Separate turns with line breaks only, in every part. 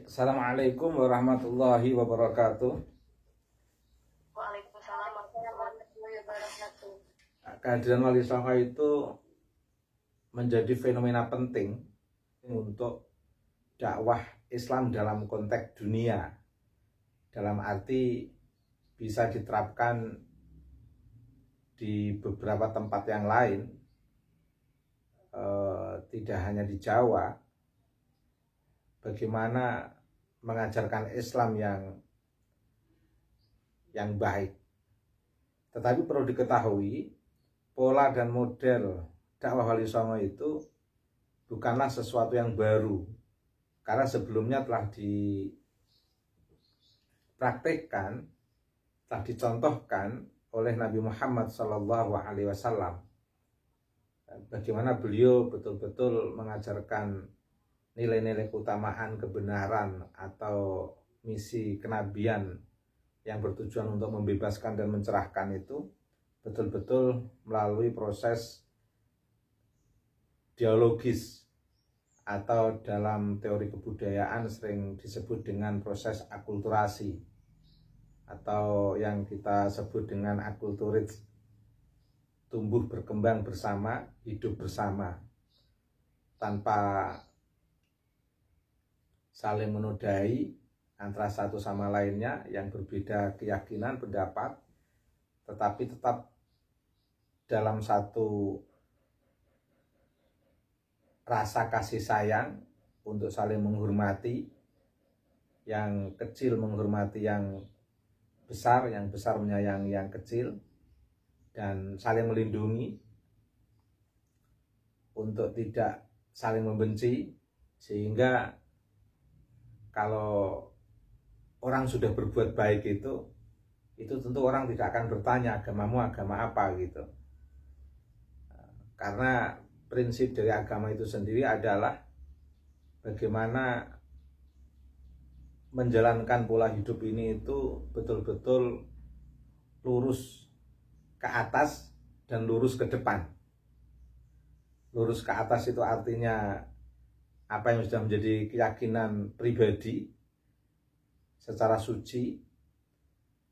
Assalamualaikum warahmatullahi wabarakatuh.
Waalaikumsalam warahmatullahi wabarakatuh.
Kehadiran Wali Songo itu menjadi fenomena penting untuk dakwah Islam dalam konteks dunia. Dalam arti bisa diterapkan di beberapa tempat yang lain, tidak hanya di Jawa. Bagaimana mengajarkan Islam yang baik. Tetapi perlu diketahui, pola dan model dakwah Wali Songo itu bukanlah sesuatu yang baru, karena sebelumnya telah dipraktikkan, telah dicontohkan oleh Nabi Muhammad SAW. Bagaimana beliau betul-betul mengajarkan nilai-nilai keutamaan, kebenaran, atau misi kenabian yang bertujuan untuk membebaskan dan mencerahkan itu betul-betul melalui proses dialogis, atau dalam teori kebudayaan sering disebut dengan proses akulturasi, atau yang kita sebut dengan akulturit, tumbuh berkembang bersama, hidup bersama, tanpa saling menodai antara satu sama lainnya yang berbeda keyakinan, pendapat, tetapi tetap dalam satu rasa kasih sayang untuk saling menghormati, yang kecil menghormati yang besar menyayangi yang kecil, dan saling melindungi untuk tidak saling membenci. Sehingga kalau orang sudah berbuat baik itu tentu orang tidak akan bertanya agamamu agama apa gitu. Karena prinsip dari agama itu sendiri adalah bagaimana menjalankan pola hidup ini itu betul-betul lurus ke atas dan lurus ke depan. Lurus ke atas itu artinya apa yang sudah menjadi keyakinan pribadi secara suci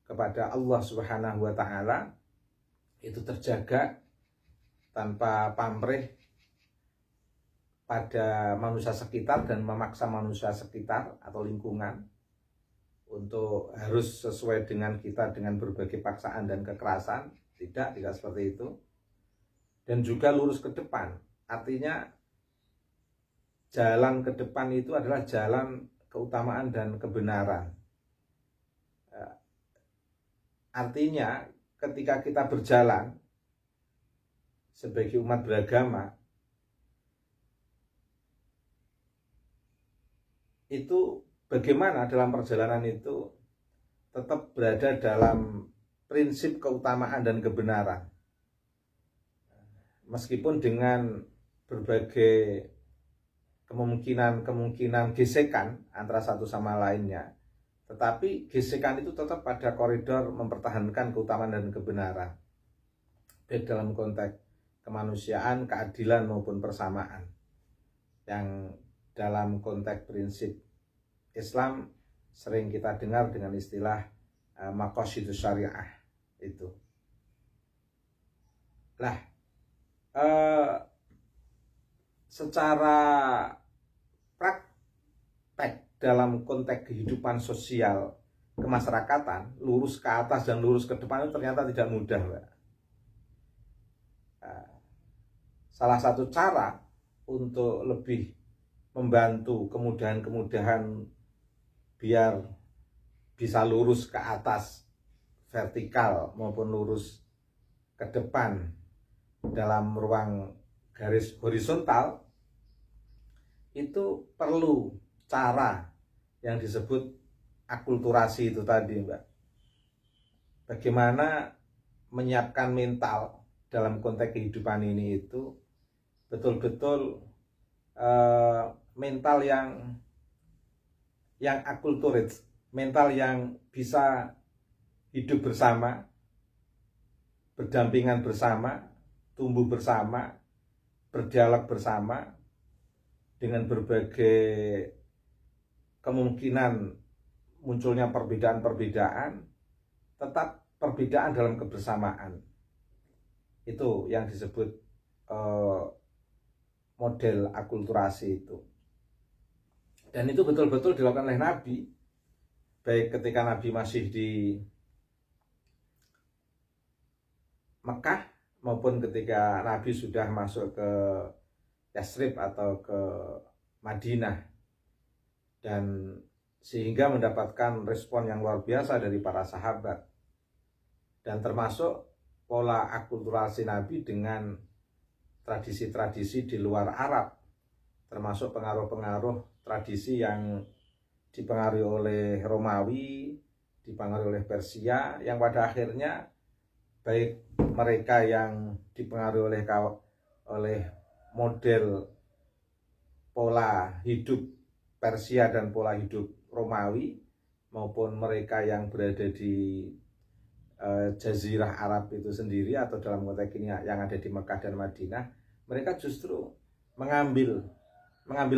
kepada Allah Subhanahu wa Ta'ala itu terjaga tanpa pamrih pada manusia sekitar dan memaksa manusia sekitar atau lingkungan untuk harus sesuai dengan kita dengan berbagai paksaan dan kekerasan. Tidak seperti itu. Dan juga lurus ke depan, artinya jalan ke depan itu adalah jalan keutamaan dan kebenaran. Artinya ketika kita berjalan sebagai umat beragama, itu bagaimana dalam perjalanan itu tetap berada dalam prinsip keutamaan dan kebenaran, meskipun dengan berbagai kemungkinan gesekan antara satu sama lainnya, tetapi gesekan itu tetap pada koridor mempertahankan keutamaan dan kebenaran, baik dalam konteks kemanusiaan, keadilan maupun persamaan, yang dalam konteks prinsip Islam sering kita dengar dengan istilah maqasidus syariah itu. Lah, secara praktek dalam konteks kehidupan sosial kemasyarakatan, lurus ke atas dan lurus ke depan itu ternyata tidak mudah, Mbak. Salah satu cara untuk lebih membantu kemudahan-kemudahan biar bisa lurus ke atas vertikal maupun lurus ke depan dalam ruang garis horizontal, itu perlu cara yang disebut akulturasi itu tadi, Mbak. Bagaimana menyiapkan mental dalam konteks kehidupan ini itu betul-betul mental yang akulturit, mental yang bisa hidup bersama, berdampingan bersama, tumbuh bersama, berdialog bersama dengan berbagai kemungkinan munculnya perbedaan-perbedaan, tetap perbedaan dalam kebersamaan. Itu yang disebut model akulturasi itu. Dan itu betul-betul dilakukan oleh Nabi, baik ketika Nabi masih di Mekah maupun ketika Nabi sudah masuk ke Yasrib atau ke Madinah, dan sehingga mendapatkan respon yang luar biasa dari para sahabat. Dan termasuk pola akulturasi Nabi dengan tradisi-tradisi di luar Arab, termasuk pengaruh-pengaruh tradisi yang dipengaruhi oleh Romawi, dipengaruhi oleh Persia, yang pada akhirnya baik mereka yang dipengaruhi oleh model pola hidup Persia dan pola hidup Romawi, maupun mereka yang berada di Jazirah Arab itu sendiri, atau dalam konteks ini yang ada di Mekah dan Madinah, mereka justru mengambil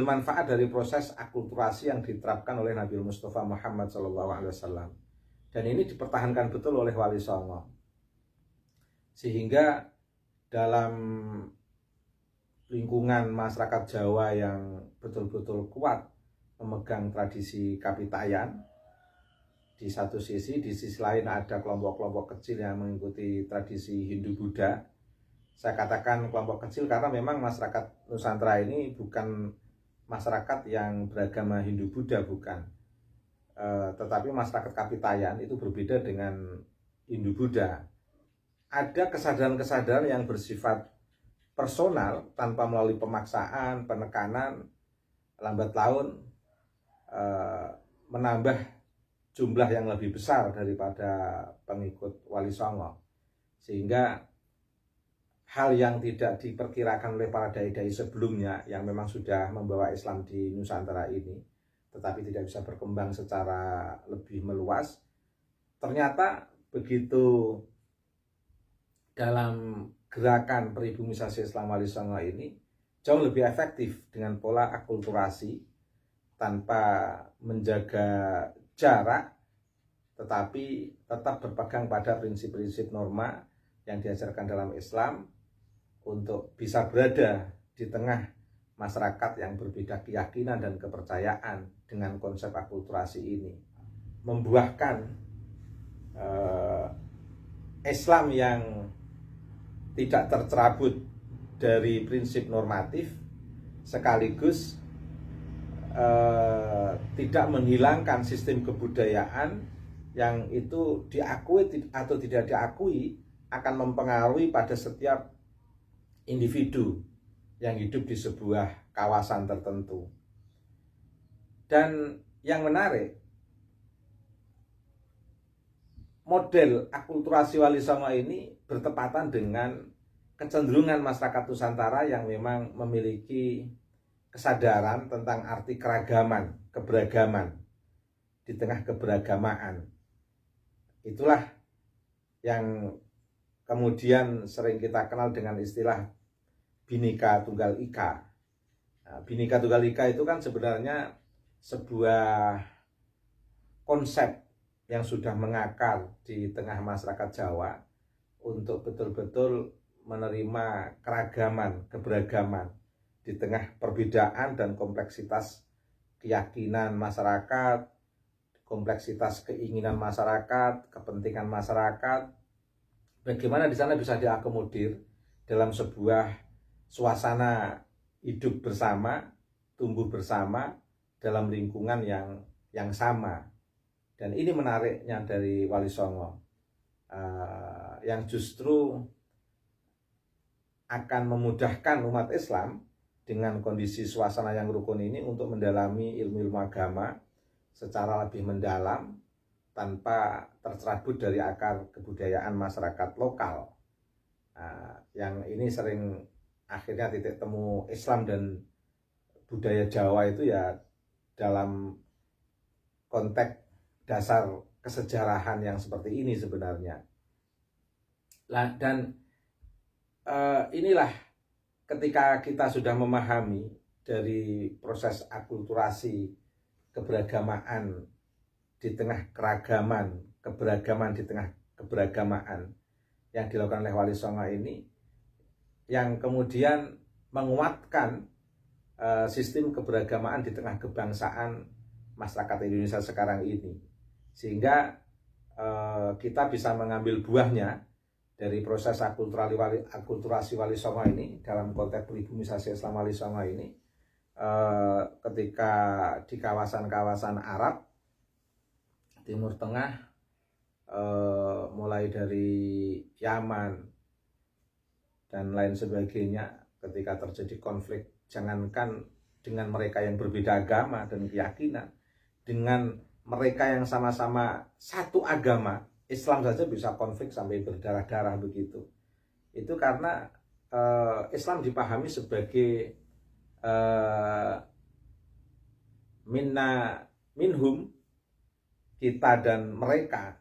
manfaat dari proses akulturasi yang diterapkan oleh Nabi Mustafa Muhammad SAW. Dan ini dipertahankan betul oleh Wali Songo, sehingga dalam lingkungan masyarakat Jawa yang betul-betul kuat memegang tradisi kapitayan di satu sisi, di sisi lain ada kelompok-kelompok kecil yang mengikuti tradisi Hindu-Buddha. Saya katakan kelompok kecil karena memang masyarakat Nusantara ini bukan masyarakat yang beragama Hindu-Buddha, bukan. Tetapi masyarakat kapitayan itu berbeda dengan Hindu-Buddha. Ada kesadaran-kesadaran yang bersifat personal tanpa melalui pemaksaan, penekanan, lambat laun menambah jumlah yang lebih besar daripada pengikut Wali Songo, sehingga hal yang tidak diperkirakan oleh para dai-dai sebelumnya yang memang sudah membawa Islam di Nusantara ini, tetapi tidak bisa berkembang secara lebih meluas, ternyata begitu dalam gerakan peribumisasi Islam Wali Songo ini jauh lebih efektif dengan pola akulturasi tanpa menjaga jarak, tetapi tetap berpegang pada prinsip-prinsip norma yang diajarkan dalam Islam untuk bisa berada di tengah masyarakat yang berbeda keyakinan dan kepercayaan dengan konsep akulturasi ini, membuahkan Islam yang tidak tercerabut dari prinsip normatif, sekaligus tidak menghilangkan sistem kebudayaan yang itu diakui atau tidak diakui akan mempengaruhi pada setiap individu yang hidup di sebuah kawasan tertentu. Dan yang menarik, model akulturasi Wali Songo ini bertepatan dengan kecenderungan masyarakat Nusantara yang memang memiliki kesadaran tentang arti keragaman, keberagaman di tengah keberagamaan. Itulah yang kemudian sering kita kenal dengan istilah Bhinneka Tunggal Ika. Nah, Bhinneka Tunggal Ika itu kan sebenarnya sebuah konsep yang sudah mengakar di tengah masyarakat Jawa untuk betul-betul menerima keragaman, keberagaman di tengah perbedaan dan kompleksitas keyakinan masyarakat, kompleksitas keinginan masyarakat, kepentingan masyarakat. Bagaimana di sana bisa diakomodir dalam sebuah suasana hidup bersama, tumbuh bersama dalam lingkungan yang sama. Dan ini menariknya dari Wali Songo, yang justru akan memudahkan umat Islam dengan kondisi suasana yang rukun ini untuk mendalami ilmu-ilmu agama secara lebih mendalam tanpa tercerabut dari akar kebudayaan masyarakat lokal. Yang ini sering akhirnya titik temu Islam dan budaya Jawa itu ya dalam konteks dasar kesejarahan yang seperti ini sebenarnya. Dan inilah ketika kita sudah memahami dari proses akulturasi keberagamaan di tengah keragaman, keberagaman di tengah keberagamaan yang dilakukan oleh Wali Songo ini, yang kemudian menguatkan sistem keberagamaan di tengah kebangsaan masyarakat Indonesia sekarang ini, sehingga kita bisa mengambil buahnya dari proses akulturasi Wali Songo ini dalam konteks peribumisasi Islam Wali Songo ini, ketika di kawasan-kawasan Arab Timur Tengah, mulai dari Yaman dan lain sebagainya, ketika terjadi konflik, jangankan dengan mereka yang berbeda agama dan keyakinan, dengan mereka yang sama-sama satu agama, Islam saja bisa konflik sampai berdarah-darah begitu. Itu karena Islam dipahami sebagai minhum, kita dan mereka,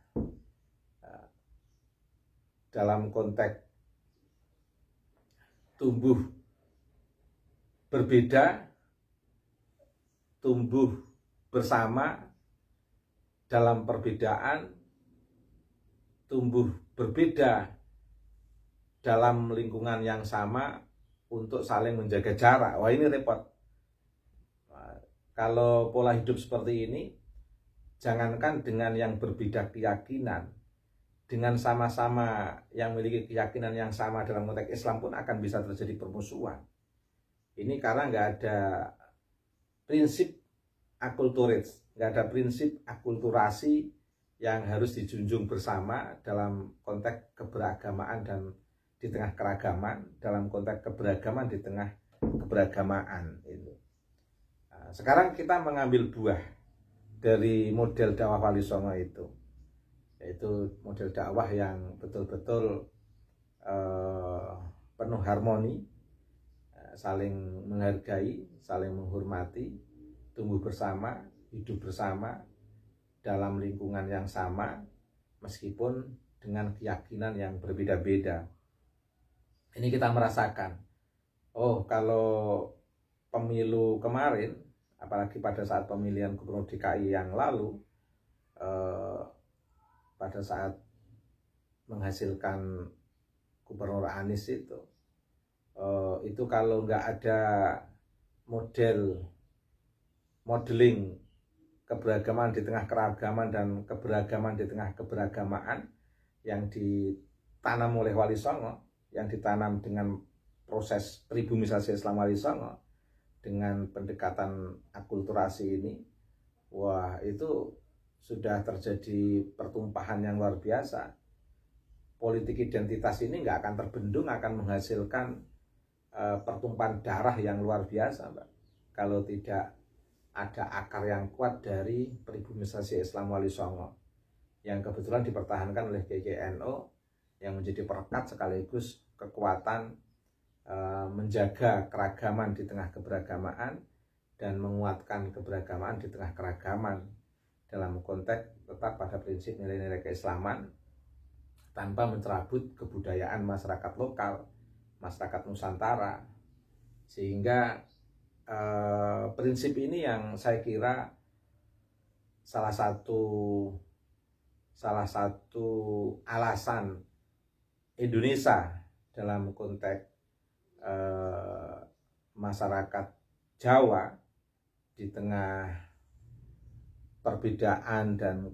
dalam konteks tumbuh berbeda, tumbuh bersama dalam perbedaan, tumbuh berbeda dalam lingkungan yang sama untuk saling menjaga jarak. Wah, ini repot. Kalau pola hidup seperti ini, jangankan dengan yang berbeda keyakinan, dengan sama-sama yang memiliki keyakinan yang sama dalam konteks Islam pun akan bisa terjadi permusuhan. Ini karena nggak ada prinsip akulturis, nggak ada prinsip akulturasi yang harus dijunjung bersama dalam konteks keberagamaan dan di tengah keragaman, dalam konteks keberagaman di tengah keberagamaan itu. Nah, sekarang kita mengambil buah dari model dakwah Wali Songo itu, yaitu model dakwah yang betul-betul penuh harmoni, saling menghargai, saling menghormati, tumbuh bersama, hidup bersama dalam lingkungan yang sama, meskipun dengan keyakinan yang berbeda-beda. Ini kita merasakan, oh, kalau pemilu kemarin, apalagi pada saat pemilihan Gubernur DKI yang lalu, pada saat menghasilkan Gubernur Anies itu kalau nggak ada modeling keberagaman di tengah keragaman dan keberagaman di tengah keberagamaan yang ditanam oleh Wali Songo, yang ditanam dengan proses peribumisasi Islam Wali Songo dengan pendekatan akulturasi ini, wah, itu sudah terjadi pertumpahan yang luar biasa. Politik identitas ini nggak akan terbendung, akan menghasilkan pertumpahan darah yang luar biasa, Mbak, kalau tidak ada akar yang kuat dari peribumisasi Islam Wali Songo yang kebetulan dipertahankan oleh GGNU, yang menjadi perekat sekaligus kekuatan menjaga keragaman di tengah keberagamaan dan menguatkan keberagaman di tengah keragaman dalam konteks tetap pada prinsip nilai-nilai keislaman tanpa mencerabut kebudayaan masyarakat lokal, masyarakat Nusantara. Sehingga prinsip ini yang saya kira salah satu alasan Indonesia dalam konteks masyarakat Jawa di tengah perbedaan dan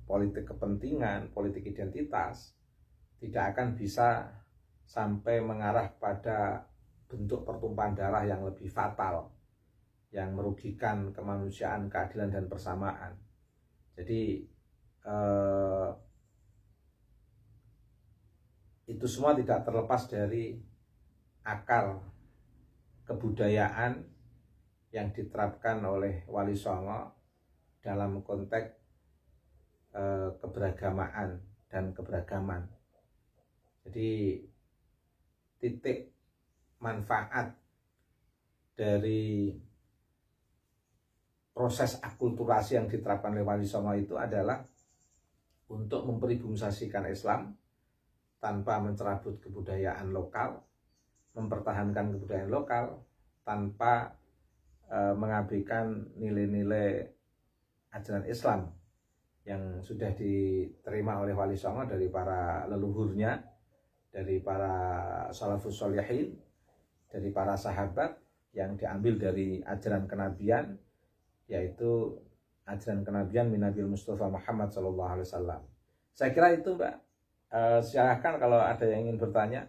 politik kepentingan, politik identitas, tidak akan bisa sampai mengarah pada bentuk pertumpahan darah yang lebih fatal, yang merugikan kemanusiaan, keadilan, dan persamaan. Jadi itu semua tidak terlepas dari akar kebudayaan yang diterapkan oleh Wali Songo dalam konteks keberagamaan dan keberagaman. Jadi titik manfaat dari proses akulturasi yang diterapkan oleh Wali Songo itu adalah untuk memperibumisasikan Islam tanpa mencerabut kebudayaan lokal, mempertahankan kebudayaan lokal tanpa mengabaikan nilai-nilai ajaran Islam yang sudah diterima oleh Wali Songo dari para leluhurnya, dari para salafus sholihin, dari para sahabat, yang diambil dari ajaran kenabian, yaitu ajaran kenabian min Nabil Mustafa Muhammad SAW. Saya kira itu Mbak. Silahkan kalau ada yang ingin bertanya.